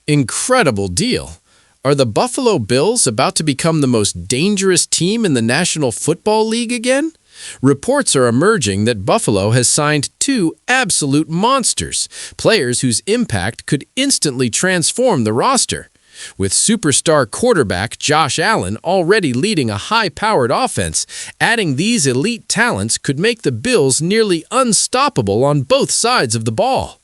Incredible deal. Are the Buffalo Bills about to become the most dangerous team in the National Football League again? Reports are emerging that Buffalo has signed two absolute monsters, players whose impact could instantly transform the roster. With superstar quarterback Josh Allen already leading a high-powered offense, adding these elite talents could make the Bills nearly unstoppable on both sides of the ball.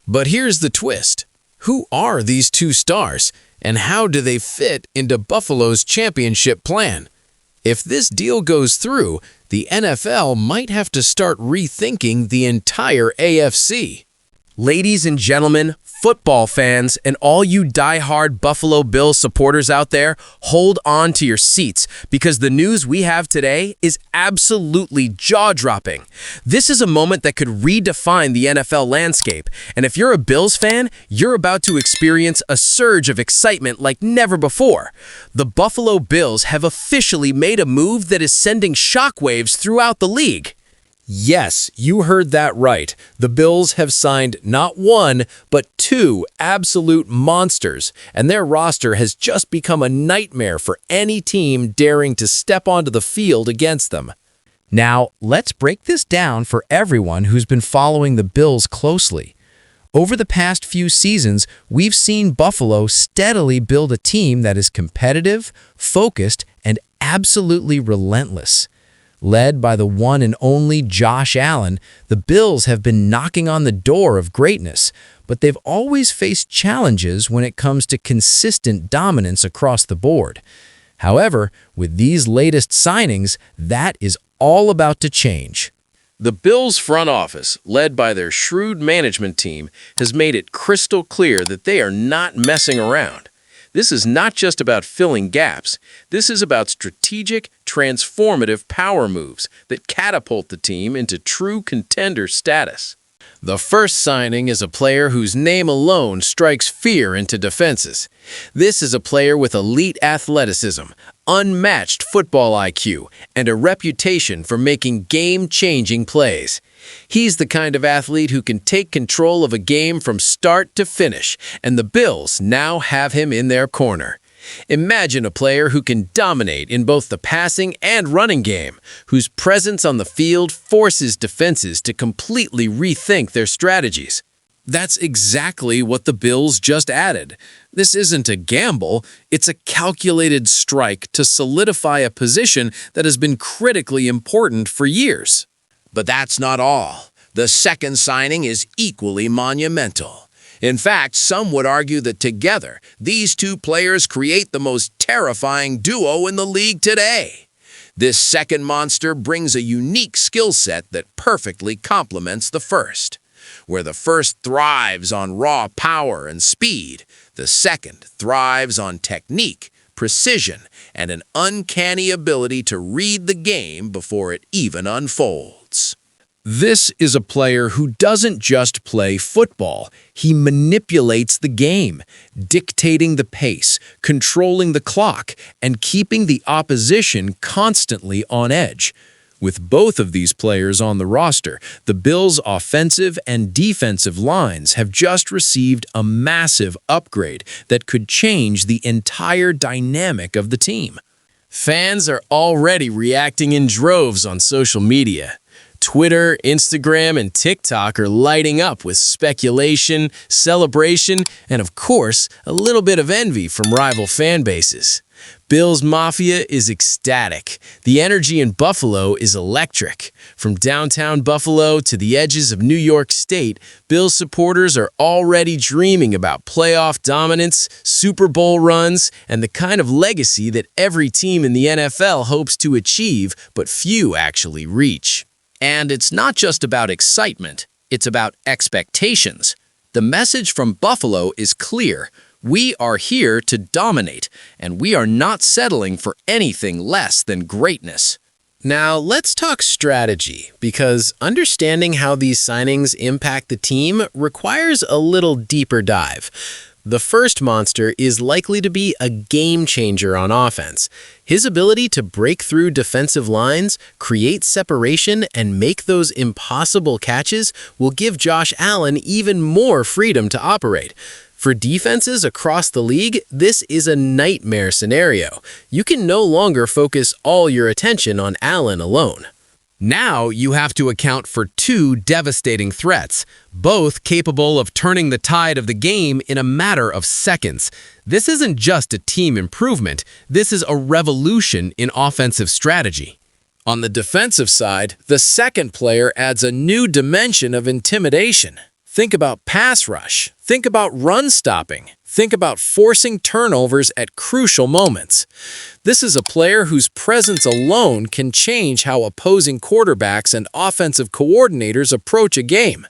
But here's the twist. Who are these two stars, and how do they fit into Buffalo's championship plan? If this deal goes through, the NFL might have to start rethinking the entire AFC. Ladies and gentlemen, football fans, and all you die-hard Buffalo Bills supporters out there, hold on to your seats because the news we have today is absolutely jaw-dropping. This is a moment that could redefine the NFL landscape, and if you're a Bills fan, you're about to experience a surge of excitement like never before. The Buffalo Bills have officially made a move that is sending shockwaves throughout the league. Yes, you heard that right. The Bills have signed not one, but two absolute monsters, and their roster has just become a nightmare for any team daring to step onto the field against them. Now, let's break this down for everyone who's been following the Bills closely. Over the past few seasons, we've seen Buffalo steadily build a team that is competitive, focused, and absolutely relentless. Led by the one and only Josh Allen, the Bills have been knocking on the door of greatness, but they've always faced challenges when it comes to consistent dominance across the board. However, with these latest signings, that is all about to change. The Bills' front office, led by their shrewd management team, has made it crystal clear that they are not messing around. This is not just about filling gaps. This is about strategic, transformative power moves that catapult the team into true contender status. The first signing is a player whose name alone strikes fear into defenses. This is a player with elite athleticism, unmatched football IQ, and a reputation for making game-changing plays. He's the kind of athlete who can take control of a game from start to finish, and the Bills now have him in their corner. Imagine a player who can dominate in both the passing and running game, whose presence on the field forces defenses to completely rethink their strategies. That's exactly what the Bills just added. This isn't a gamble, it's a calculated strike to solidify a position that has been critically important for years. But that's not all. The second signing is equally monumental. In fact, some would argue that together, these two players create the most terrifying duo in the league today. This second monster brings a unique skill set that perfectly complements the first. Where the first thrives on raw power and speed, the second thrives on technique, precision, and an uncanny ability to read the game before it even unfolds. This is a player who doesn't just play football. He manipulates the game, dictating the pace, controlling the clock, and keeping the opposition constantly on edge. With both of these players on the roster, the Bills' offensive and defensive lines have just received a massive upgrade that could change the entire dynamic of the team. Fans are already reacting in droves on social media. Twitter, Instagram, and TikTok are lighting up with speculation, celebration, and of course, a little bit of envy from rival fan bases. Bills Mafia is ecstatic. The energy in Buffalo is electric. From downtown Buffalo to the edges of New York State, Bills supporters are already dreaming about playoff dominance, Super Bowl runs, and the kind of legacy that every team in the NFL hopes to achieve, but few actually reach. And it's not just about excitement, it's about expectations. The message from Buffalo is clear. We are here to dominate, and we are not settling for anything less than greatness. Now, let's talk strategy, because understanding how these signings impact the team requires a little deeper dive. The first monster is likely to be a game changer on offense. His ability to break through defensive lines, create separation, and make those impossible catches will give Josh Allen even more freedom to operate. For defenses across the league, this is a nightmare scenario. You can no longer focus all your attention on Allen alone. Now you have to account for two devastating threats, both capable of turning the tide of the game in a matter of seconds. This isn't just a team improvement, this is a revolution in offensive strategy. On the defensive side, the second player adds a new dimension of intimidation. Think about pass rush. Think about run stopping. Think about forcing turnovers at crucial moments. This is a player whose presence alone can change how opposing quarterbacks and offensive coordinators approach a game.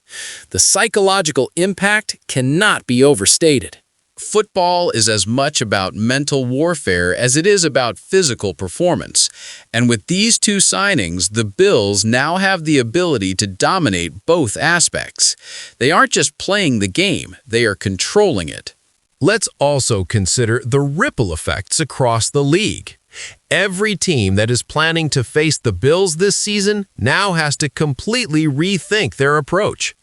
The psychological impact cannot be overstated. Football is as much about mental warfare as it is about physical performance. And with these two signings, the Bills now have the ability to dominate both aspects. They aren't just playing the game, they are controlling it. Let's also consider the ripple effects across the league. Every team that is planning to face the Bills this season now has to completely rethink their approach.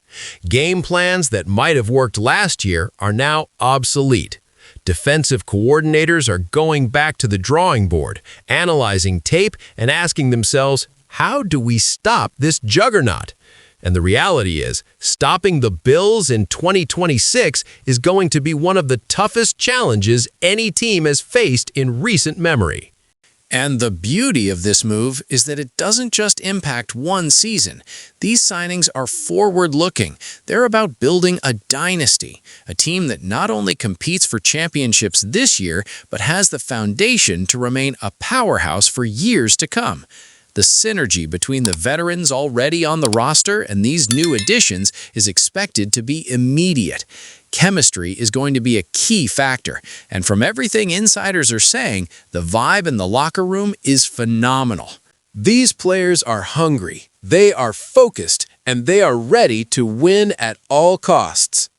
Game plans that might have worked last year are now obsolete. Defensive coordinators are going back to the drawing board, analyzing tape and asking themselves, how do we stop this juggernaut? And the reality is, stopping the Bills in 2026 is going to be one of the toughest challenges any team has faced in recent memory. And the beauty of this move is that it doesn't just impact one season. These signings are forward-looking. They're about building a dynasty, a team that not only competes for championships this year, but has the foundation to remain a powerhouse for years to come. The synergy between the veterans already on the roster and these new additions is expected to be immediate. Chemistry is going to be a key factor, and from everything insiders are saying, the vibe in the locker room is phenomenal. These players are hungry, they are focused, and they are ready to win at all costs.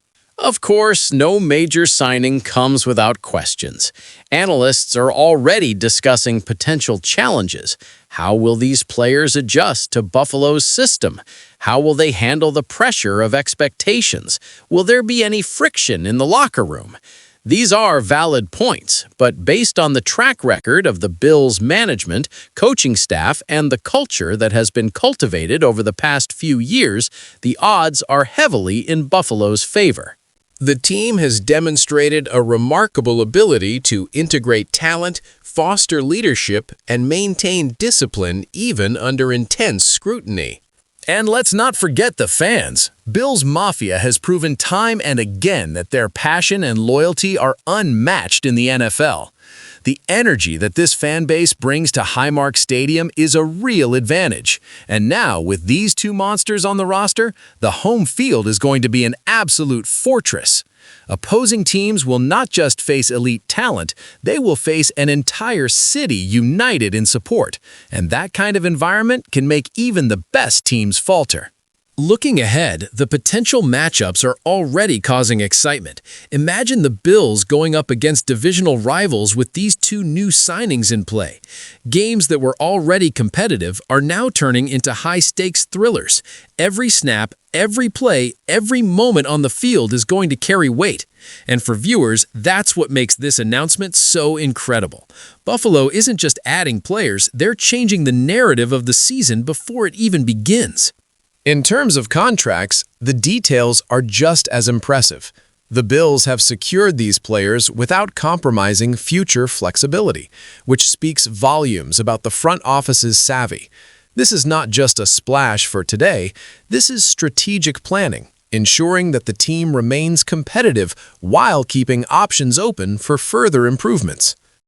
Of course, no major signing comes without questions. Analysts are already discussing potential challenges. How will these players adjust to Buffalo's system? How will they handle the pressure of expectations? Will there be any friction in the locker room? These are valid points, but based on the track record of the Bills' management, coaching staff, and the culture that has been cultivated over the past few years, the odds are heavily in Buffalo's favor. The team has demonstrated a remarkable ability to integrate talent, foster leadership, and maintain discipline even under intense scrutiny. And let's not forget the fans. Bills Mafia has proven time and again that their passion and loyalty are unmatched in the NFL. The energy that this fan base brings to Highmark Stadium is a real advantage. And now, with these two monsters on the roster, the home field is going to be an absolute fortress. Opposing teams will not just face elite talent, they will face an entire city united in support. And that kind of environment can make even the best teams falter. Looking ahead, the potential matchups are already causing excitement. Imagine the Bills going up against divisional rivals with these two new signings in play. Games that were already competitive are now turning into high-stakes thrillers. Every snap, every play, every moment on the field is going to carry weight. And for viewers, that's what makes this announcement so incredible. Buffalo isn't just adding players, they're changing the narrative of the season before it even begins. In terms of contracts, the details are just as impressive. The Bills have secured these players without compromising future flexibility, which speaks volumes about the front office's savvy. This is not just a splash for today, this is strategic planning, ensuring that the team remains competitive while keeping options open for further improvements.